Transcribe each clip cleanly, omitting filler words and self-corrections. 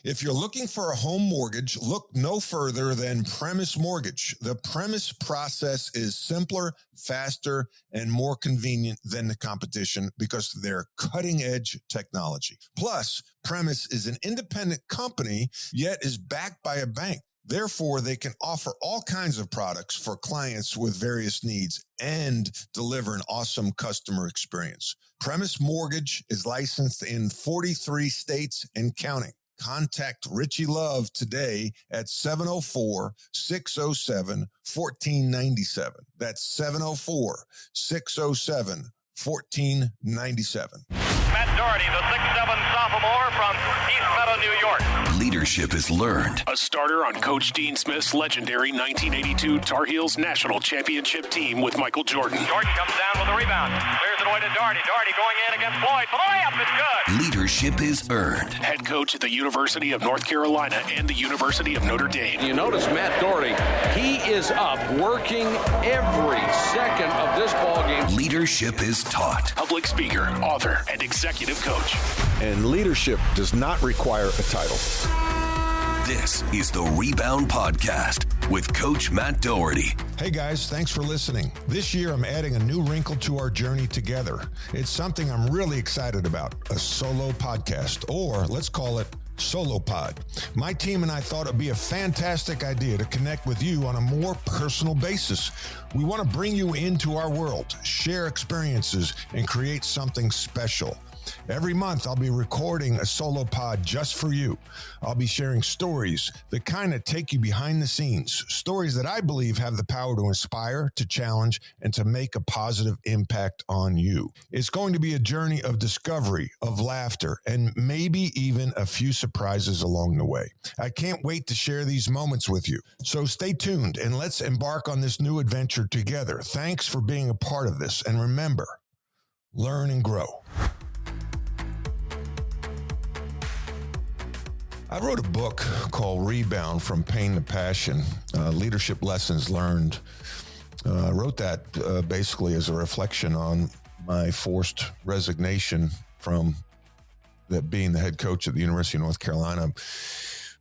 If you're looking for a home mortgage, look no further than Premise Mortgage. The Premise process is simpler, faster, and more convenient than the competition because of their cutting-edge technology. Plus, Premise is an independent company, yet is backed by a bank. Therefore, they can offer all kinds of products for clients with various needs and deliver an awesome customer experience. Premise Mortgage is licensed in 43 states and counting. Contact Richie Love today at 704-607-1497. That's 704-607-1497. Matt Doherty, the 6'7" sophomore from East Meadow, New York. Leadership is learned. A starter on Coach Dean Smith's legendary 1982 Tar Heels National Championship team with Michael Jordan. Jordan comes down with a rebound. Clears it away to Doherty. Doherty going in against Floyd. For the layup, it's good. Leadership is earned. Head coach at the University of North Carolina and the University of Notre Dame. You notice Matt Doherty, he is up working every second of this ball game. Leadership is taught. Public speaker, author, and executive coach. And leadership does not require a title. This is the Rebound Podcast with Coach Matt Doherty. Hey guys, thanks for listening. This year, I'm adding a new wrinkle to our journey together. It's something I'm really excited about, a solo podcast, or let's call it Solo Pod. My team and I thought it'd be a fantastic idea to connect with you on a more personal basis. We want to bring you into our world, share experiences, and create something special. Every month, I'll be recording a solo pod just for you. I'll be sharing stories that kind of take you behind the scenes, stories that I believe have the power to inspire, to challenge, and to make a positive impact on you. It's going to be a journey of discovery, of laughter, and maybe even a few surprises along the way. I can't wait to share these moments with you. So stay tuned and let's embark on this new adventure together. Thanks for being a part of this. And remember, learn and grow. I wrote a book called Rebound, From Pain to Passion, Leadership Lessons Learned. I wrote that basically as a reflection on my forced resignation from being the head coach at the University of North Carolina.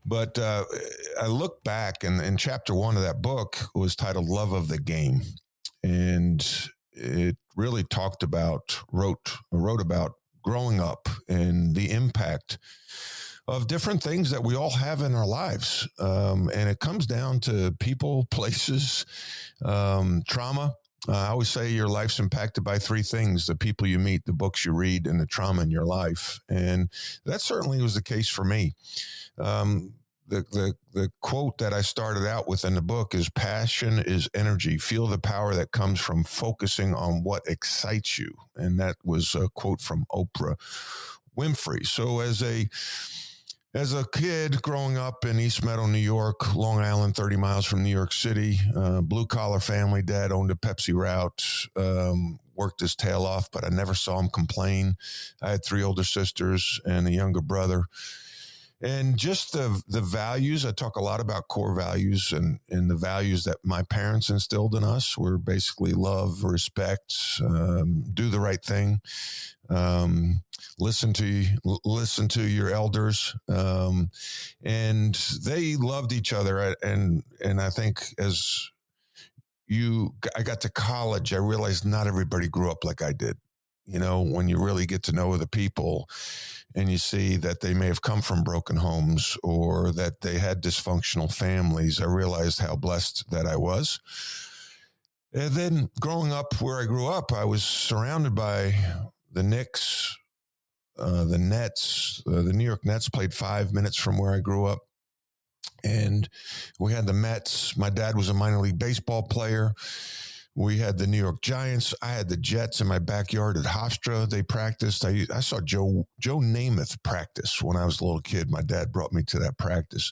But I look back, and chapter 1 of that book was titled Love of the Game. And it really wrote about growing up and the impact of different things that we all have in our lives. And it comes down to people, places, trauma. I always say your life's impacted by 3 things: the people you meet, the books you read, and the trauma in your life. And that certainly was the case for me. The quote that I started out with in the book is, passion is energy. Feel the power that comes from focusing on what excites you. And that was a quote from Oprah Winfrey. So as a kid growing up in East Meadow, New York, Long Island, 30 miles from New York City, blue-collar family, dad owned a Pepsi route, worked his tail off, but I never saw him complain. I had 3 older sisters and a younger brother. And just the values, I talk a lot about core values, and the values that my parents instilled in us were basically love, respect, do the right thing, listen to your elders, and they loved each other. And I think as I got to college, I realized not everybody grew up like I did. You know, when you really get to know the people and you see that they may have come from broken homes or that they had dysfunctional families, I realized how blessed that I was. And then growing up where I grew up, I was surrounded by the Knicks, the Nets. The New York Nets played 5 minutes from where I grew up. And we had the Mets. My dad was a minor league baseball player. We had the New York Giants. I had the Jets in my backyard at Hofstra. They practiced. I saw Joe Namath practice when I was a little kid. My dad brought me to that practice.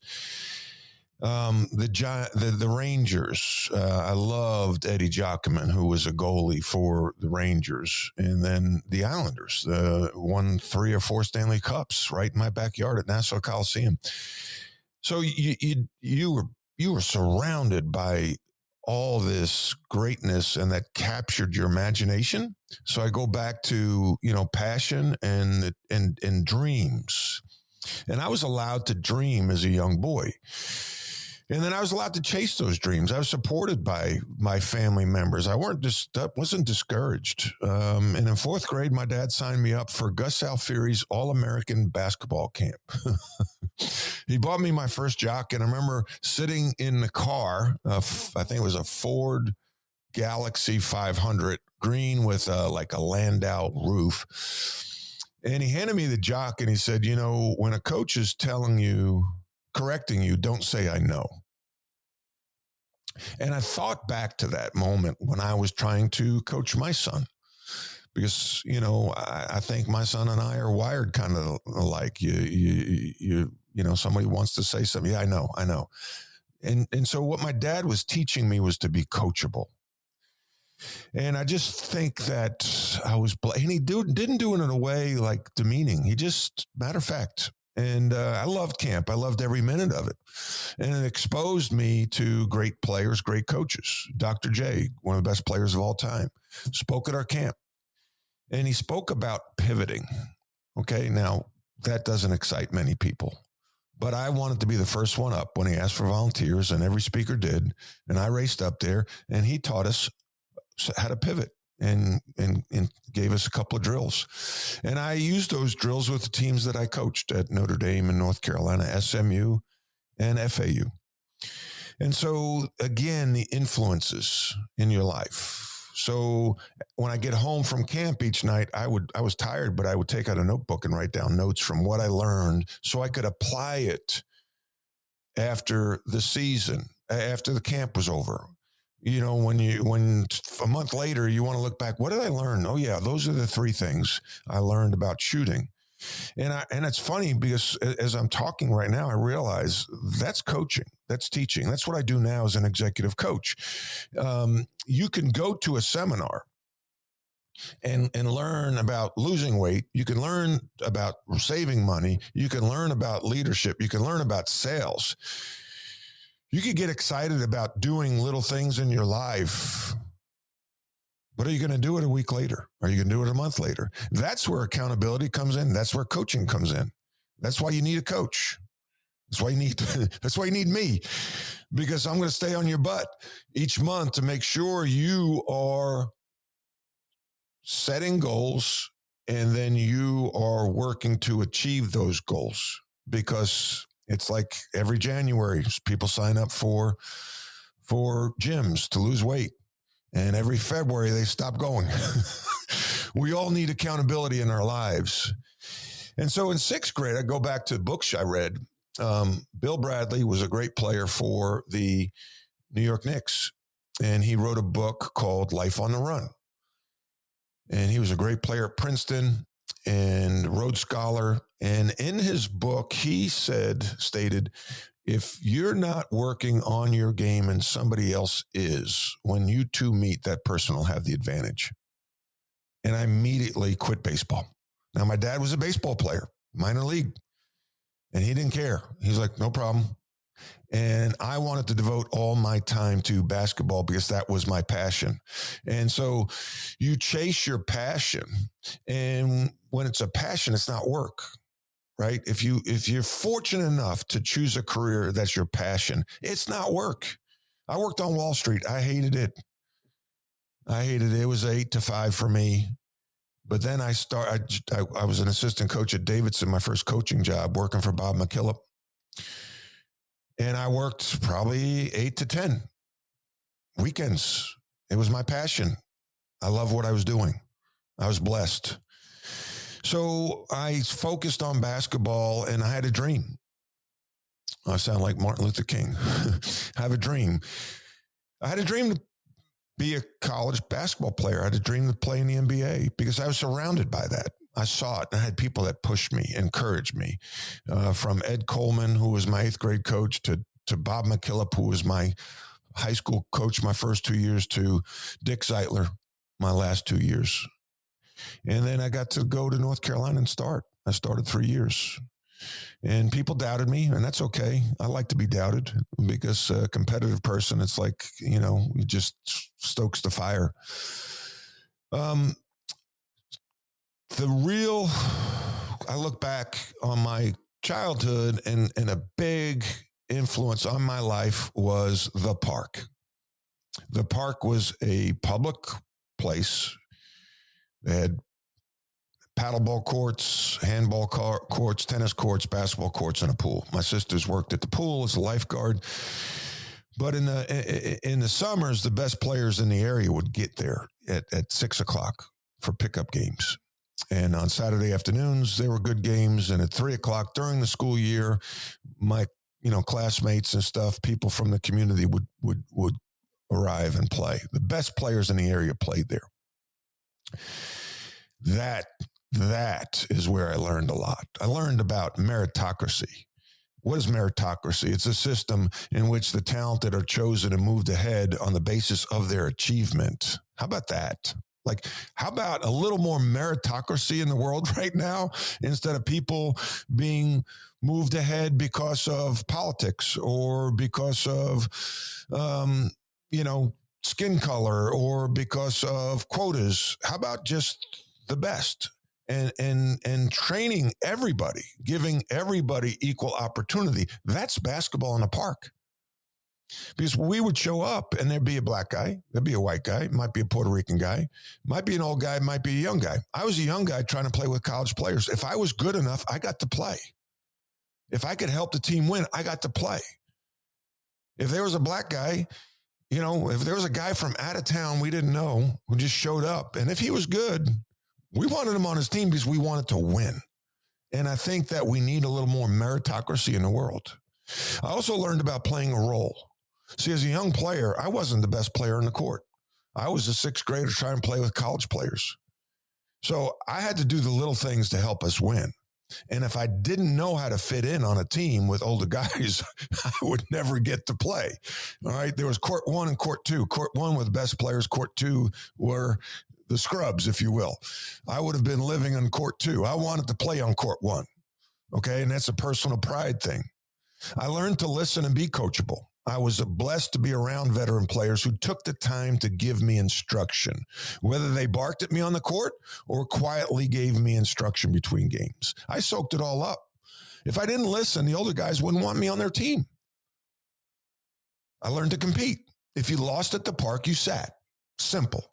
The Rangers. I loved Eddie Giacomin, who was a goalie for the Rangers. And then the Islanders won 3 or 4 Stanley Cups right in my backyard at Nassau Coliseum. So you were surrounded by all this greatness, and that captured your imagination. So I go back to, passion and dreams. And I was allowed to dream as a young boy. And then I was allowed to chase those dreams. I was supported by my family members. I wasn't discouraged. And in 4th grade, my dad signed me up for Gus Alfieri's All-American basketball camp. He bought me my first jock, and I remember sitting in the car. I think it was a Ford Galaxy 500, green with like a Landau roof. And he handed me the jock, and he said, when a coach is correcting you, don't say I know. And I thought back to that moment when I was trying to coach my son, because, I think my son and I are wired kind of alike. Somebody wants to say something. Yeah, I know. And so what my dad was teaching me was to be coachable. And I just think that and he didn't do it in a way like demeaning. He just, matter of fact. And I loved camp. I loved every minute of it. And it exposed me to great players, great coaches. Dr. J, one of the best players of all time, spoke at our camp. And he spoke about pivoting. Okay, now that doesn't excite many people. But I wanted to be the first one up when he asked for volunteers, and every speaker did. And I raced up there, and he taught us how to pivot. And gave us a couple of drills. And I used those drills with the teams that I coached at Notre Dame and North Carolina, SMU and FAU. And so, again, the influences in your life. So when I get home from camp each night, I was tired, but I would take out a notebook and write down notes from what I learned so I could apply it after the season, after the camp was over. When a month later, you want to look back, what did I learn? Oh yeah, those are the 3 things I learned about shooting. And it's funny because as I'm talking right now, I realize that's coaching, that's teaching. That's what I do now as an executive coach. You can go to a seminar and learn about losing weight. You can learn about saving money. You can learn about leadership. You can learn about sales. You could get excited about doing little things in your life, but are you going to do it a week later? Are you going to do it a month later? That's where accountability comes in. That's where coaching comes in. That's why you need a coach. That's why you need me, because I'm going to stay on your butt each month to make sure you are setting goals and then you are working to achieve those goals, because it's like every January, people sign up for gyms to lose weight. And every February, they stop going. We all need accountability in our lives. And so in 6th grade, I go back to books I read. Bill Bradley was a great player for the New York Knicks. And he wrote a book called Life on the Run. And he was a great player at Princeton and Rhodes Scholar. And in his book, he stated, if you're not working on your game and somebody else is, when you two meet, that person will have the advantage. And I immediately quit baseball. Now, my dad was a baseball player, minor league, and he didn't care. He's like, no problem. And I wanted to devote all my time to basketball because that was my passion. And so you chase your passion. And when it's a passion, it's not work, right? If you're fortunate enough to choose a career that's your passion, it's not work. I worked on Wall Street. I hated it. It was 8 to 5 for me. But then I was an assistant coach at Davidson, my first coaching job, working for Bob McKillop. And I worked probably 8 to 10 weekends. It was my passion. I love what I was doing. I was blessed. So I focused on basketball, and I had a dream. I sound like Martin Luther King. I have a dream. I had a dream to be a college basketball player. I had a dream to play in the NBA because I was surrounded by that. I saw it. I had people that pushed me, encouraged me, from Ed Coleman, who was my 8th grade coach, to Bob McKillop, who was my high school coach my first 2 years, to Dick Zeitler my last 2 years. And then I got to go to North Carolina and start. I started 3 years. And people doubted me, and that's okay. I like to be doubted because a competitive person, it's like, it just stokes the fire. I look back on my childhood and a big influence on my life was the park. The park was a public place. They had paddleball courts, handball courts, tennis courts, basketball courts, and a pool. My sisters worked at the pool as a lifeguard. But in the summers, the best players in the area would get there at 6:00 for pickup games. And on Saturday afternoons, they were good games. And at 3:00 during the school year, my classmates and stuff, people from the community would arrive and play. The best players in the area played there. That is where I learned a lot. I learned about meritocracy. What is meritocracy? It's a system in which the talented are chosen and moved ahead on the basis of their achievement. How about that? Like, how about a little more meritocracy in the world right now instead of people being moved ahead because of politics or because of, skin color or because of quotas? How about just the best and training everybody, giving everybody equal opportunity? That's basketball in the park. Because we would show up and there'd be a black guy, there'd be a white guy, might be a Puerto Rican guy, might be an old guy, might be a young guy. I was a young guy trying to play with college players. If I was good enough, I got to play. If I could help the team win, I got to play. If there was a black guy, if there was a guy from out of town we didn't know who just showed up, and if he was good, we wanted him on his team because we wanted to win. And I think that we need a little more meritocracy in the world. I also learned about playing a role. See, as a young player, I wasn't the best player in the court. I was a sixth grader trying to play with college players. So I had to do the little things to help us win. And if I didn't know how to fit in on a team with older guys, I would never get to play. All right. There was court 1 and court 2. Court 1 were the best players. Court 2 were the scrubs, if you will. I would have been living on court 2. I wanted to play on court 1. Okay. And that's a personal pride thing. I learned to listen and be coachable. I was blessed to be around veteran players who took the time to give me instruction, whether they barked at me on the court or quietly gave me instruction between games. I soaked it all up. If I didn't listen, the older guys wouldn't want me on their team. I learned to compete. If you lost at the park, you sat. Simple.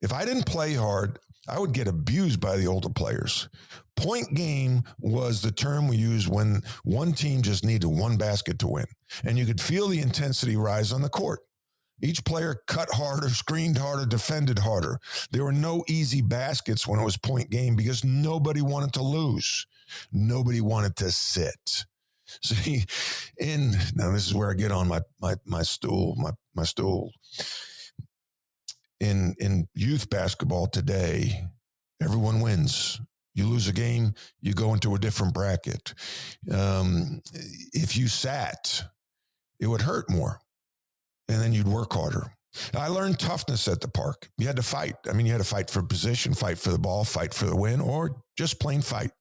If I didn't play hard, I would get abused by the older players. Point game was the term we used when one team just needed one basket to win. And you could feel the intensity rise on the court. Each player cut harder, screened harder, defended harder. There were no easy baskets when it was point game because nobody wanted to lose. Nobody wanted to sit. See, now this is where I get on my stool. In youth basketball today, everyone wins. You lose a game, you go into a different bracket. If you sat, it would hurt more, and then you'd work harder. I learned toughness at the park. You had to fight. You had to fight for position, fight for the ball, fight for the win, or just plain fight.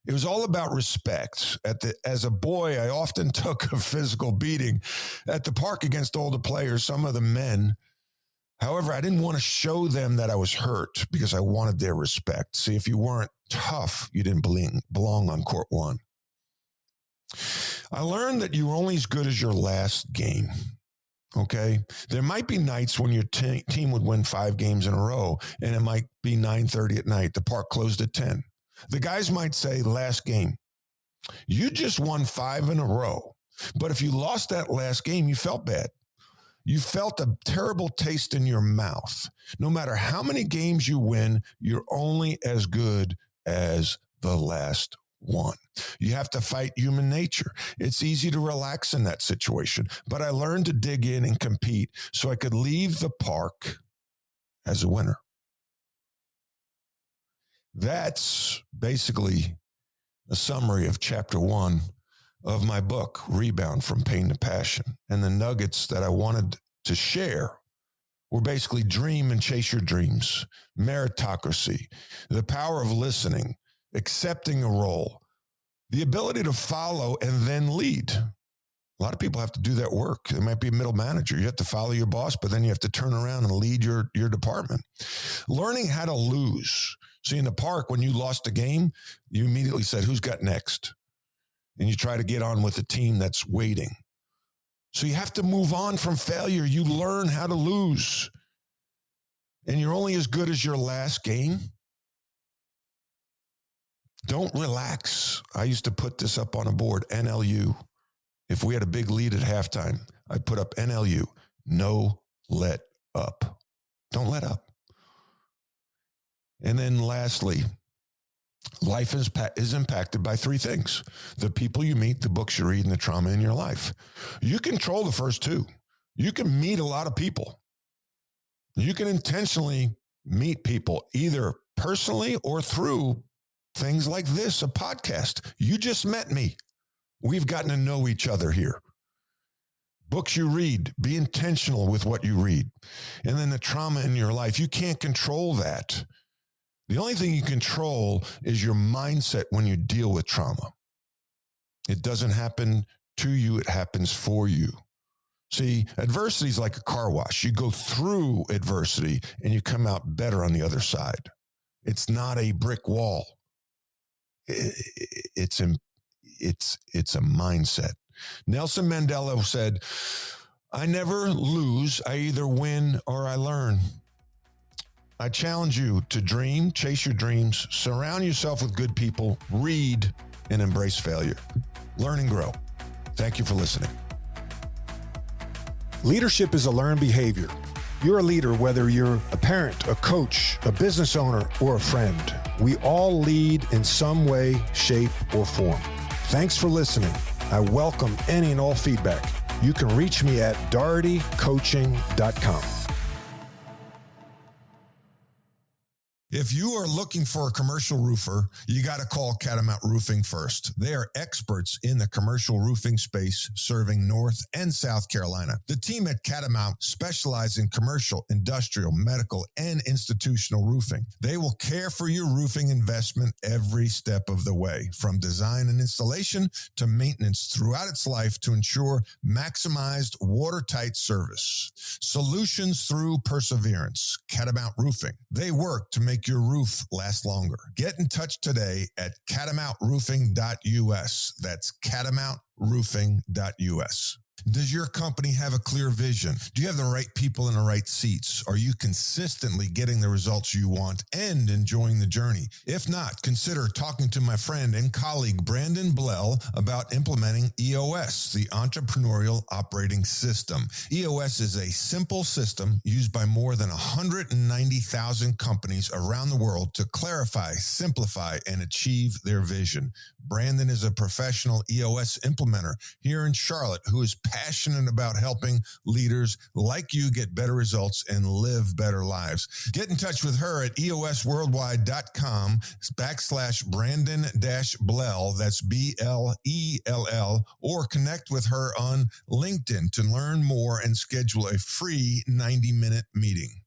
It was all about respect. As a boy, I often took a physical beating at the park against older players, some of the men. However, I didn't want to show them that I was hurt because I wanted their respect. See, if you weren't tough, you didn't belong on court 1. I learned that you were only as good as your last game. Okay? There might be nights when your team would win 5 games in a row, and it might be 9:30 at night. The park closed at 10. The guys might say, last game. You just won 5 in a row. But if you lost that last game, you felt bad. You felt a terrible taste in your mouth. No matter how many games you win, you're only as good as the last one. You have to fight human nature. It's easy to relax in that situation, but I learned to dig in and compete so I could leave the park as a winner. That's basically a summary of chapter 1 of my book, Rebound from Pain to Passion. And the nuggets that I wanted to share were basically dream and chase your dreams, meritocracy, the power of listening, accepting a role, the ability to follow and then lead. A lot of people have to do that work. It might be a middle manager. You have to follow your boss, but then you have to turn around and lead your department. Learning how to lose. See, in the park, when you lost a game, you immediately said, who's got next? and you try to get on with a team that's waiting. So you have to move on from failure. You learn how to lose. And you're only as good as your last game. Don't relax. I used to put this up on a board, NLU. If we had a big lead at halftime, I'd put up NLU, no let up. Don't let up. And then lastly, life is impacted by three things: the people you meet, the books you read, and the trauma in your life. You control the first two. You can meet a lot of people. You can intentionally meet people either personally or through things like this, a podcast. You just met me. We've gotten to know each other here. Books you read, be intentional with what you read. And then the trauma in your life, you can't control that. The only thing you control is your mindset when you deal with trauma. It doesn't happen to you, it happens for you. See, adversity is like a car wash. You go through adversity and you come out better on the other side. It's not a brick wall. It's a mindset. Nelson Mandela said, "I never lose. I either win or I learn." I challenge you to dream, chase your dreams, surround yourself with good people, read, and embrace failure. Learn and grow. Thank you for listening. Leadership is a learned behavior. You're a leader whether you're a parent, a coach, a business owner, or a friend. We all lead in some way, shape, or form. Thanks for listening. I welcome any and all feedback. You can reach me at dohertycoaching.com. If you are looking for a commercial roofer, you got to call Catamount Roofing first. They are experts in the commercial roofing space, serving North and South Carolina. The team at Catamount specialize in commercial, industrial, medical, and institutional roofing. They will care for your roofing investment every step of the way, from design and installation to maintenance throughout its life to ensure maximized watertight service. Solutions through perseverance. Catamount Roofing. They work to make your roof last longer. Get in touch today at catamountroofing.us. That's catamountroofing.us. Does your company have a clear vision? Do you have the right people in the right seats? Are you consistently getting the results you want and enjoying the journey? If not, consider talking to my friend and colleague Brandon Blell about implementing EOS, the Entrepreneurial Operating System. EOS is a simple system used by more than 190,000 companies around the world to clarify, simplify, and achieve their vision. Brandon is a professional EOS implementer here in Charlotte who is passionate about helping leaders like you get better results and live better lives. Get in touch with her at eosworldwide.com/Brandon-Blell, that's BLELL, or connect with her on LinkedIn to learn more and schedule a free 90-minute meeting.